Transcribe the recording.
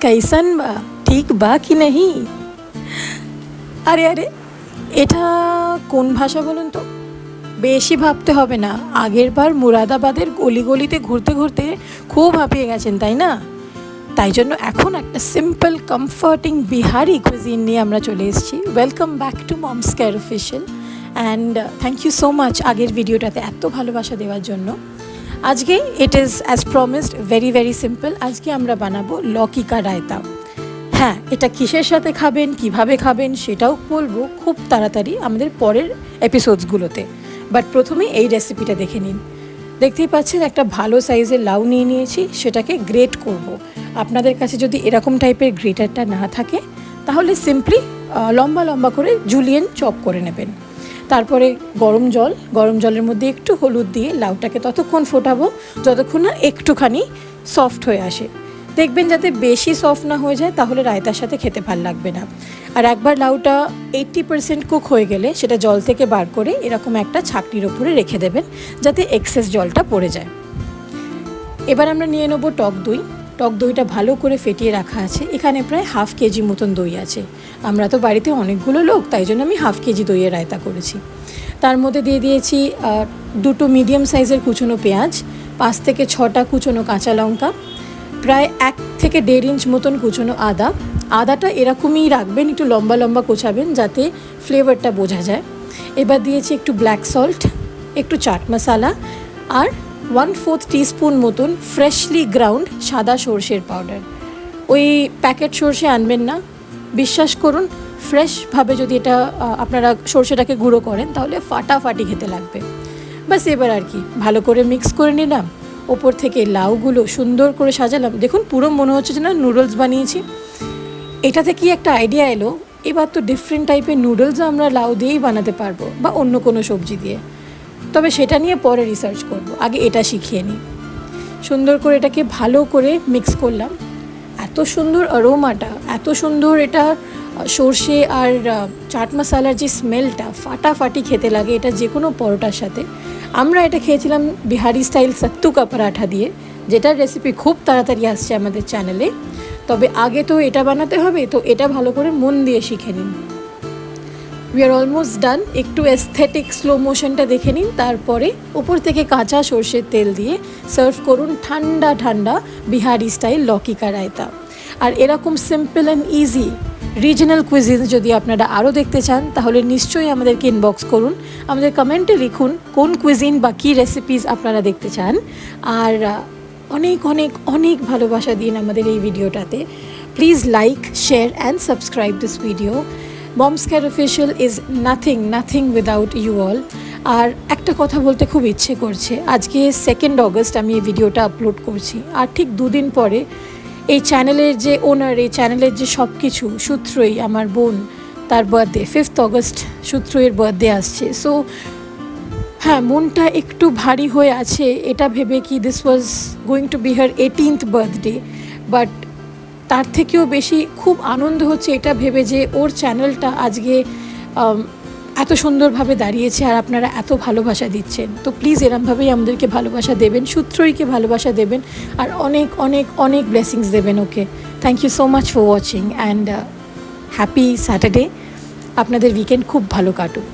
कैसन बा, ঠিক বা কি নেই? আরে আরে, এটা কোন ভাষা বলুন তো? বেশি ভাবতে হবে না, আগের বার মুরাদাবাদের গলি গলিতে ঘুরতে ঘুরতে খুব হাঁপিয়ে গেছেন, তাই না? তাই জন্য এখন একটা সিম্পল কমফর্টিং বিহারি কুইজিন নিয়ে আমরা চলে এসেছি। Welcome back to mom's care official and thank you so much আগের ভিডিওটাতে এত ভালোবাসা দেওয়ার জন্য। আজকে it is as promised very very simple. আজকে আমরা বানাবো লকি কা রায়তা। হ্যাঁ, এটা কিসের সাথে খাবেন, কিভাবে খাবেন সেটাও বলবো খুব তাড়াতাড়ি আমাদের পরের এপিসোডসগুলোতে। বাট প্রথমে এই রেসিপিটা দেখে নিন। দেখতেই পাচ্ছেন একটা ভালো সাইজের লাউ নিয়ে নিয়েছি, সেটাকে গ্রেট করব। আপনাদের কাছে যদি এরকম টাইপের গ্রেটারটা না থাকে তাহলে সিম্পলি লম্বা লম্বা করে জুলিয়েন চপ করে নেবেন। তারপরে গরম জলের মধ্যে একটু হলুদ দিয়ে লাউটাকে ততক্ষণ ফোটাবো যতক্ষণ না একটুখানি সফট হয়ে আসে। দেখবেন যাতে বেশি সফট না হয়ে যায়, তাহলে রায়তার সাথে খেতে ভাল লাগবে না। আর একবার লাউটা 80% কুক হয়ে গেলে সেটা জল থেকে বার করে এরকম একটা ছাঁকনির ওপরে রেখে দেবেন যাতে এক্সেস জলটা পড়ে যায়। এবার আমরা নিয়ে নেবো টক দইটা ভালো করে ফেটিয়ে রাখা আছে। এখানে প্রায় 1/2 কেজি মতন দই আছে। আমরা তো বাড়িতে অনেকগুলো লোক, তাই জন্য আমি 1/2 কেজি দইয়ের রায়তা করেছি। তার মধ্যে দিয়ে দিয়েছি 2 মিডিয়াম সাইজের কুচনো পেঁয়াজ, 5 থেকে 6টা কুচনো কাঁচা লঙ্কা, প্রায় 1 থেকে 1.5 ইঞ্চ মতন কুচনো আদাটা এরকমই রাখবেন, একটু লম্বা লম্বা কোচাবেন যাতে ফ্লেভারটা বোঝা যায়। এবার দিয়েছি একটু ব্ল্যাক সল্ট, একটু চাট মশলা আর 1/4 টিস্পুন মতন ফ্রেশলি গ্রাউন্ড সাদা সর্ষের পাউডার। ওই প্যাকেট সর্ষে আনবেন না, বিশ্বাস করুন ফ্রেশভাবে যদি এটা আপনারা সর্ষেটাকে গুঁড়ো করেন তাহলে ফাটাফাটি খেতে লাগবে। বাস এবার আর কি ভালো করে মিক্স করে নিলাম। ওপর থেকে লাউগুলো সুন্দর করে সাজালাম। দেখুন পুরো মনে হচ্ছে যে না নুডলস বানিয়েছি। এটা থেকে একটা আইডিয়া এলো, এবার তো ডিফারেন্ট টাইপের নুডলসও আমরা লাউ দিয়েই বানাতে পারবো বা অন্য কোনো সবজি দিয়ে। তবে সেটা নিয়ে পরে রিসার্চ করব, আগে এটা শিখিয়ে নিই। সুন্দর করে এটাকে ভালো করে মিক্স করলাম। এত সুন্দর অ্যারোমাটা, এত সুন্দর এটা সর্ষে আর চাট মশলার যে স্মেলটা, ফাটাফাটি খেতে লাগে এটা যে কোনো পরোটার সাথে। আমরা এটা খেয়েছিলাম বিহারি স্টাইল সত্তু কা পরাঠা দিয়ে, যেটার রেসিপি খুব তাড়াতাড়ি আসছে আমাদের চ্যানেলে। তবে আগে তো এটা বানাতে হবে, তো এটা ভালো করে মন দিয়ে শিখে নিন। We are almost done. একটু এস্থেটিক স্লো মোশনটা দেখে নিন, তারপরে ওপর থেকে কাঁচা সর্ষের তেল দিয়ে সার্ভ করুন ঠান্ডা ঠান্ডা বিহারি স্টাইল লকি কা রায়তা। আর এরকম simple and easy regional cuisine যদি আপনারা আরও দেখতে চান তাহলে নিশ্চয়ই আমাদেরকে ইনবক্স করুন, আমাদের কমেন্টে লিখুন কোন কুইজিন বা কী রেসিপিস আপনারা দেখতে চান। আর অনেক অনেক অনেক ভালোবাসা দিন আমাদের এই ভিডিওটাতে। Please like, share and subscribe this video. Moms care official is nothing without you all. আর একটা কথা বলতে খুব ইচ্ছে করছে, আজকে 2 অগস্ট আমি এই ভিডিওটা আপলোড করছি, আর ঠিক 2 দিন পরে এই চ্যানেলের যে ওনার, এই চ্যানেলের যে সব কিছু সূত্রই আমার বোন, তার বার্থডে 5 অগস্ট সূত্রয়ের বার্থডে আসছে। সো হ্যাঁ, মনটা একটু ভারী হয়ে আছে এটা ভেবে কি this was going to be her 18th birthday. But তার থেকেও বেশি খুব আনন্দ হচ্ছে এটা ভেবে যে ওর চ্যানেলটা আজকে এত সুন্দরভাবে দাঁড়িয়েছে আর আপনারা এত ভালোবাসা দিচ্ছেন। তো প্লিজ এরমভাবেই আমাদেরকে ভালোবাসা দেবেন, সূত্রইকে ভালোবাসা দেবেন আর অনেক অনেক অনেক ব্লেসিংস দেবেন okay. Thank you so much for watching and happy Saturday. আপনাদের উইকেন্ড খুব ভালো কাটুক।